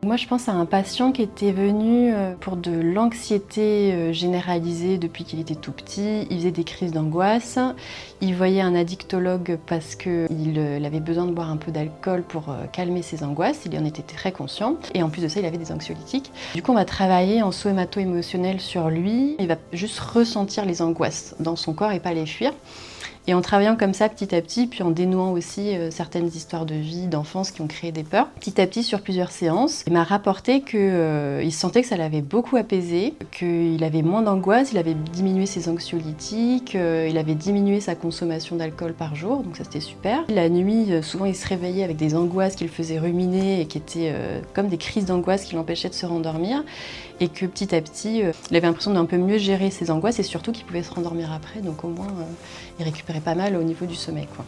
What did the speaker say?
Moi, je pense à un patient qui était venu pour de l'anxiété généralisée depuis qu'il était tout petit. Il faisait des crises d'angoisse. Il voyait un addictologue parce qu'il avait besoin de boire un peu d'alcool pour calmer ses angoisses. Il en était très conscient. Et en plus de ça, il avait des anxiolytiques. Du coup, on va travailler en somato-émotionnel sur lui. Il va juste ressentir les angoisses dans son corps et pas les fuir. Et en travaillant comme ça petit à petit, puis en dénouant aussi certaines histoires de vie, d'enfance qui ont créé des peurs, petit à petit sur plusieurs séances, il m'a rapporté qu'il sentait que ça l'avait beaucoup apaisé, qu'il avait moins d'angoisse, il avait diminué ses anxiolytiques, il avait diminué sa consommation d'alcool par jour, donc ça c'était super. La nuit, souvent il se réveillait avec des angoisses qui le faisaient ruminer et qui étaient comme des crises d'angoisse qui l'empêchaient de se rendormir, et que petit à petit, il avait l'impression d'un peu mieux gérer ses angoisses et surtout qu'il pouvait se rendormir après, donc au moins il récupérait pas mal au niveau du sommeil, quoi.